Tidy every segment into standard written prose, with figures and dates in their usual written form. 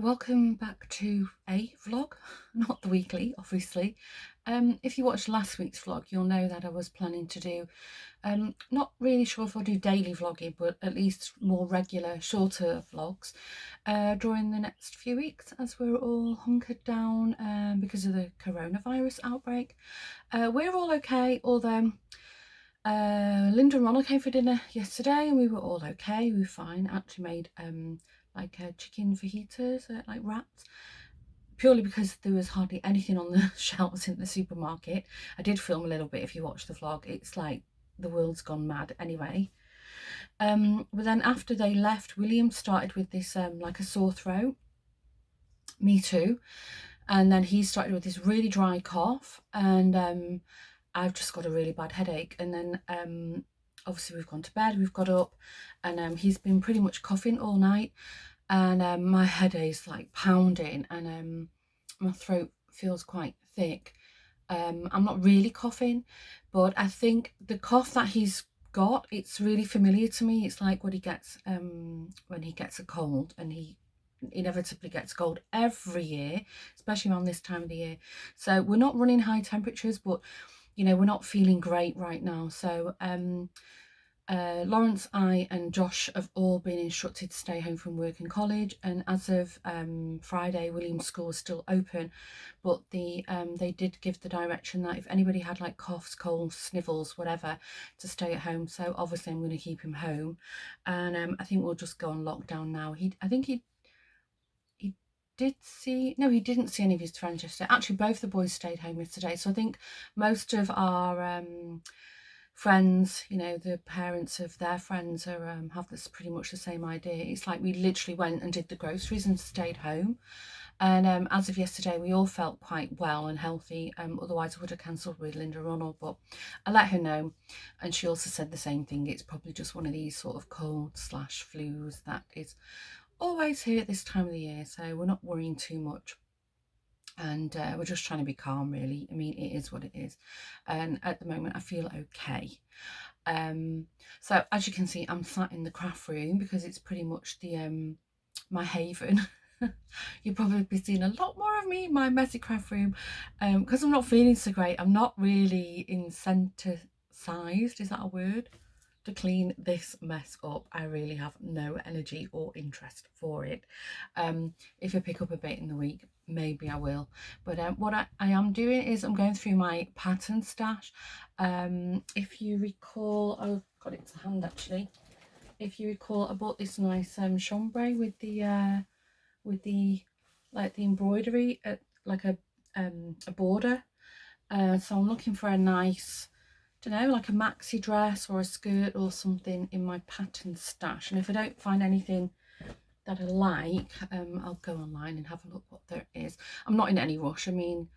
welcome back to a vlog, not the weekly, obviously. If you watched last week's vlog, you'll know that I was planning to do, not really sure if I'll do daily vlogging, but at least more regular, shorter vlogs during the next few weeks as we're all hunkered down because of the coronavirus outbreak. We're all okay, although Linda and Ronald came for dinner yesterday and we were all okay, we were fine. Actually made like chicken fajitas, like wraps, purely because there was hardly anything on the shelves in the supermarket. I did film a little bit if you watch the vlog. It's like the world's gone mad anyway. But then after they left, William started with this like a sore throat. Me too. And then he started with this really dry cough, and I've just got a really bad headache. And then obviously we've gone to bed, we've got up, and he's been pretty much coughing all night, and my head is like pounding, and my throat feels quite thick. I'm not really coughing, but I think the cough that he's got, it's really familiar to me. It's like what he gets when he gets a cold, and he inevitably gets cold every year, especially around this time of the year. So we're not running high temperatures, but you know, we're not feeling great right now. So Lawrence, I and Josh have all been instructed to stay home from work and college, and as of Friday, William's school is still open, but they did give the direction that if anybody had like coughs, colds, snivels, whatever, to stay at home. So obviously I'm going to keep him home, and I think we'll just go on lockdown now. I think he did see, no, he didn't see any of his friends yesterday. Actually, both the boys stayed home yesterday, so I think most of our friends, you know, the parents of their friends are have this pretty much the same idea. It's like we literally went and did the groceries and stayed home, and as of yesterday we all felt quite well and healthy. Otherwise I would have cancelled with Linda Ronald, but I let her know, and she also said the same thing. It's probably just one of these sort of cold/flus that is always here at this time of the year, so we're not worrying too much, and we're just trying to be calm, really. I mean, it is what it is, and at the moment I feel okay. So as you can see, I'm sat in the craft room because it's pretty much the my haven. You'll probably be seeing a lot more of me in my messy craft room because I'm not feeling so great. I'm not really incentivized, is that a word, to clean this mess up. I really have no energy or interest for it. If I pick up a bit in the week, maybe I will, but what I am doing is I'm going through my pattern stash. If you recall, I've got it to hand actually. If you recall, I bought this nice chambray with the like the embroidery at like a border, so I'm looking for a nice, don't know, like a maxi dress or a skirt or something in my pattern stash. And if I don't find anything that I like, I'll go online and have a look what there is. I'm not in any rush. I mean,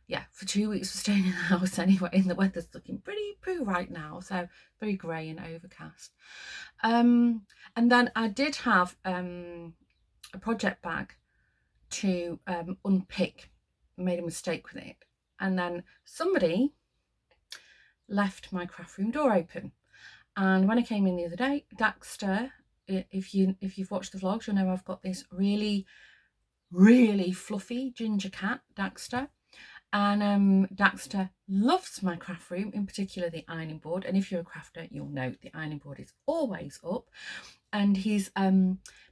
yeah, for 2 weeks we're staying in the house anyway, and the weather's looking pretty poo right now, so very grey and overcast. And then I did have a project bag to unpick. Made a mistake with it, and then somebody left my craft room door open. And when I came in the other day, Daxter, if you've watched the vlogs, you'll know I've got this really fluffy ginger cat, Daxter. And Daxter loves my craft room, in particular the ironing board. And if you're a crafter, you'll know the ironing board is always up. And he's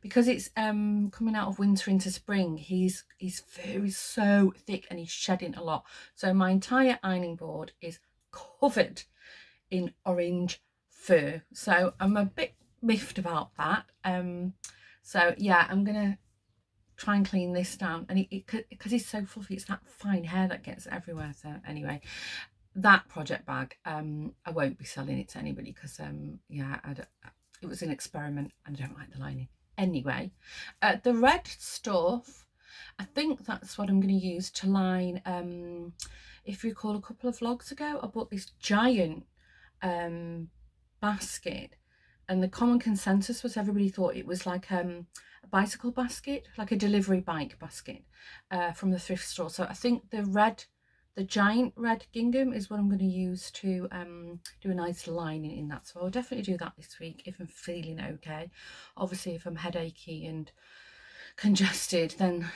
because it's coming out of winter into spring, his fur is so thick and he's shedding a lot. So my entire ironing board is covered in orange fur. So I'm a bit miffed about that. So yeah, I'm gonna try and clean this down, and because he's so fluffy, it's that fine hair that gets everywhere. So anyway, that project bag, I won't be selling it to anybody because yeah, it was an experiment and I don't like the lining. Anyway, the red stuff, I think that's what I'm going to use to line. If you recall, a couple of vlogs ago I bought this giant basket, and the common consensus was everybody thought it was like a bicycle basket, like a delivery bike basket from the thrift store. So I think the giant red gingham is what I'm going to use to do a nice lining in that. So I'll definitely do that this week if I'm feeling okay. Obviously if I'm headachy and congested, then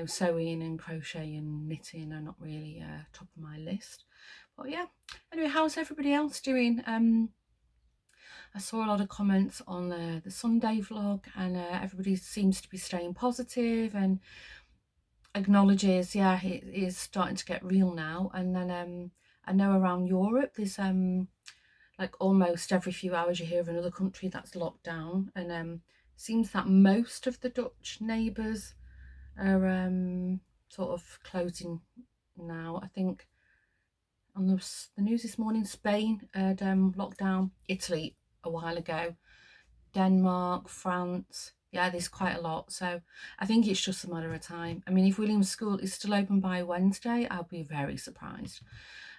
sewing and crochet and knitting are not really top of my list. But yeah, anyway, how's everybody else doing? I saw a lot of comments on the Sunday vlog, and everybody seems to be staying positive and acknowledges, yeah, it is starting to get real now. And then I know around Europe there's like almost every few hours you hear of another country that's locked down, and seems that most of the Dutch neighbours are sort of closing now. I think on the news this morning, Spain had locked down, Italy a while ago, Denmark, France. Yeah, there's quite a lot. So I think it's just a matter of time. I mean, if William's school is still open by Wednesday, I'll be very surprised.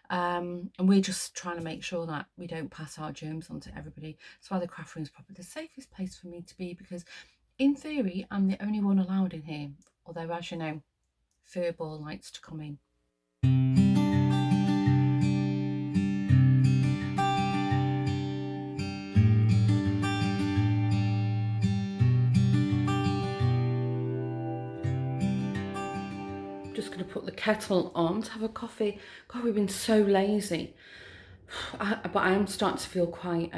And we're just trying to make sure that we don't pass our germs on to everybody. That's why the craft room is probably the safest place for me to be, because in theory, I'm the only one allowed in here. Although, as you know, Furball likes to come in. Just going to put the kettle on to have a coffee. God, we've been so lazy. But I am starting to feel quite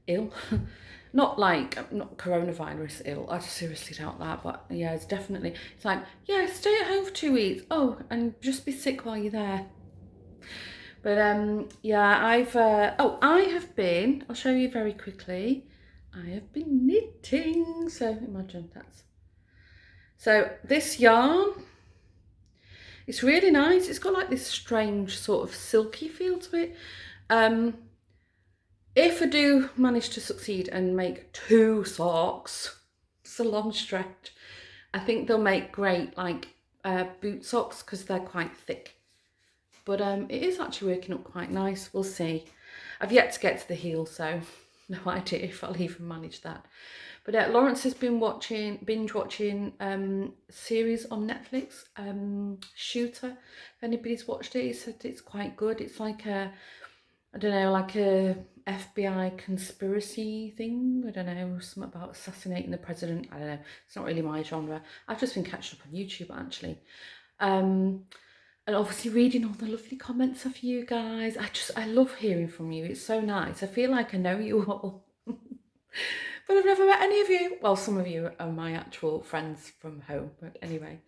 ill. Not coronavirus ill. I seriously doubt that. But yeah, it's like, yeah, stay at home for 2 weeks. Oh, and just be sick while you're there. But yeah, I have been, I'll show you very quickly. I have been knitting. So imagine so this yarn, it's really nice. It's got like this strange sort of silky feel to it. If I do manage to succeed and make 2 socks, it's a long stretch. I think they'll make great like boot socks because they're quite thick. But it is actually working up quite nice. We'll see. I've yet to get to the heel, so no idea if I'll even manage that. But Lawrence has been binge watching series on Netflix, Shooter. If anybody's watched it, he said it's quite good. It's like a FBI conspiracy thing. I don't know, something about assassinating the president. I don't know. It's not really my genre. I've just been catching up on YouTube actually. And obviously reading all the lovely comments of you guys. I love hearing from you. It's so nice. I feel like I know you all. But I've never met any of you. Well, some of you are my actual friends from home. But anyway.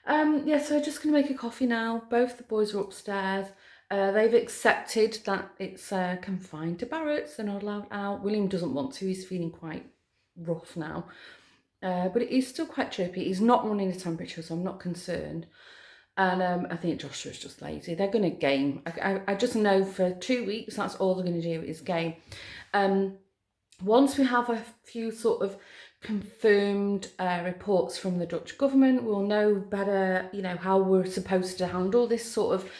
Yeah, so just going to make a coffee now. Both the boys are upstairs. They've accepted that it's confined to Barrett's. They're not allowed out. William doesn't want to. He's feeling quite rough now. But it is still quite chirpy. He's not running the temperature, so I'm not concerned. And I think Joshua's just lazy. They're going to game. I just know for 2 weeks, that's all they're going to do is game. Once we have a few sort of confirmed reports from the Dutch government, we'll know better, how we're supposed to handle this sort of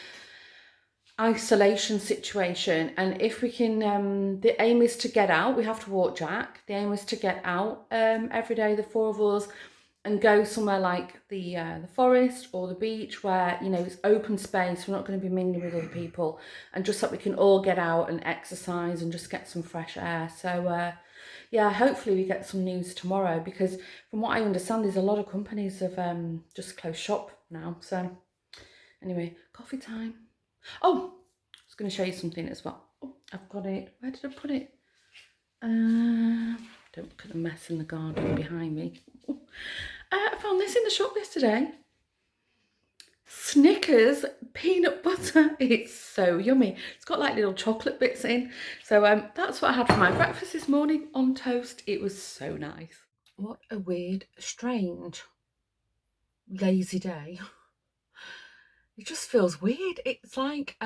isolation situation. And if we can, the aim is to get out. We have to walk Jack. The aim is to get out every day, the 4 of us, and go somewhere like the forest or the beach where, it's open space. We're not going to be mingling with other people, and just so we can all get out and exercise and just get some fresh air. So, yeah, hopefully we get some news tomorrow, because from what I understand, there's a lot of companies have just closed shop now. So anyway, coffee time. Oh, I was going to show you something as well. Oh, I've got it. Where did I put it? Don't look at the mess in the garden behind me. I found this in the shop yesterday. Snickers peanut butter. It's so yummy. It's got like little chocolate bits in. So that's what I had for my breakfast this morning on toast. It was so nice. What a weird, strange, lazy day. It just feels weird. It's like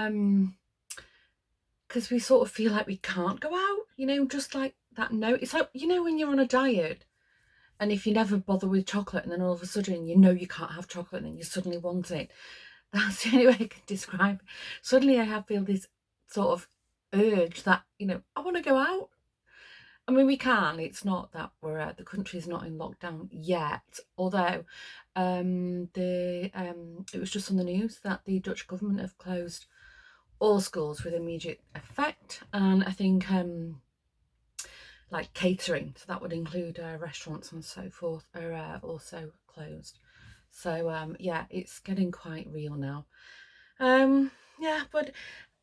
because we sort of feel like we can't go out, just like that note. It's like, when you're on a diet, and if you never bother with chocolate, and then all of a sudden you can't have chocolate, and then you suddenly want it. That's the only way I can describe it. Suddenly I feel this sort of urge that, I want to go out. I mean, we can. It's not that the country's not in lockdown yet. Although it was just on the news that the Dutch government have closed all schools with immediate effect. And I think like catering, so that would include restaurants and so forth, are also closed. So yeah, it's getting quite real now. Yeah, but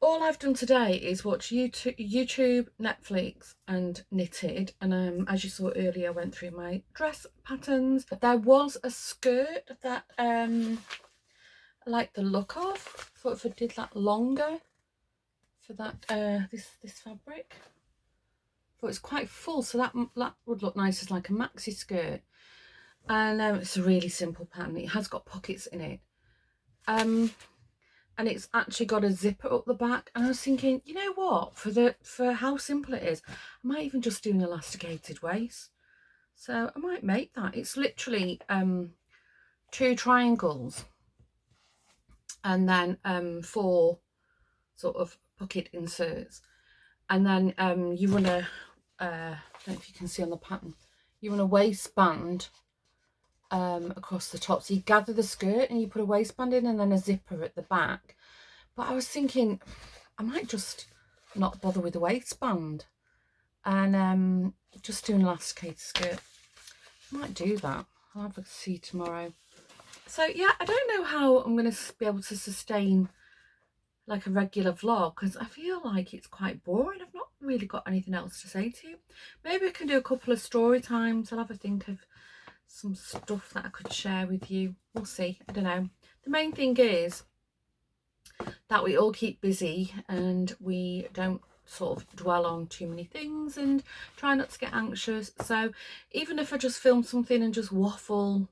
all I've done today is watch YouTube, Netflix, and knitted. And as you saw earlier, I went through my dress patterns. There was a skirt that I like the look of. Thought if I did that longer for that this fabric. But it's quite full, so that would look nice as like a maxi skirt. And it's a really simple pattern. It has got pockets in it. And it's actually got a zipper up the back. And I was thinking, you know what? For how simple it is, I might even just do an elasticated waist. So I might make that. It's literally 2 triangles and then 4 sort of pocket inserts. And then you run a, I don't know if you can see on the pattern, you run a waistband across the top. So you gather the skirt and you put a waistband in and then a zipper at the back. But I was thinking I might just not bother with the waistband and just do an elasticated skirt. I might do that. I'll have a see tomorrow. So yeah, I don't know how I'm going to be able to sustain like a regular vlog because I feel like it's quite boring. I've not really got anything else to say to you. Maybe I can do a couple of story times. I'll have a think of some stuff that I could share with you. We'll see. I don't know. The main thing is that we all keep busy and we don't sort of dwell on too many things and try not to get anxious. So even if I just film something and just waffle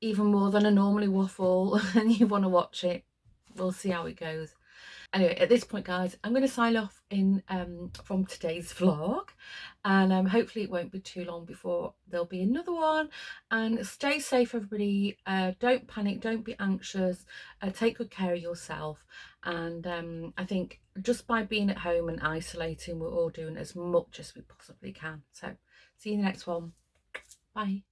even more than I normally waffle and you want to watch it, we'll see how it goes. Anyway, at this point, guys, I'm going to sign off in from today's vlog, and hopefully it won't be too long before there'll be another one. And stay safe, everybody. Don't panic, don't be anxious, take good care of yourself. And I think just by being at home and isolating, we're all doing as much as we possibly can. So see you in the next one. Bye.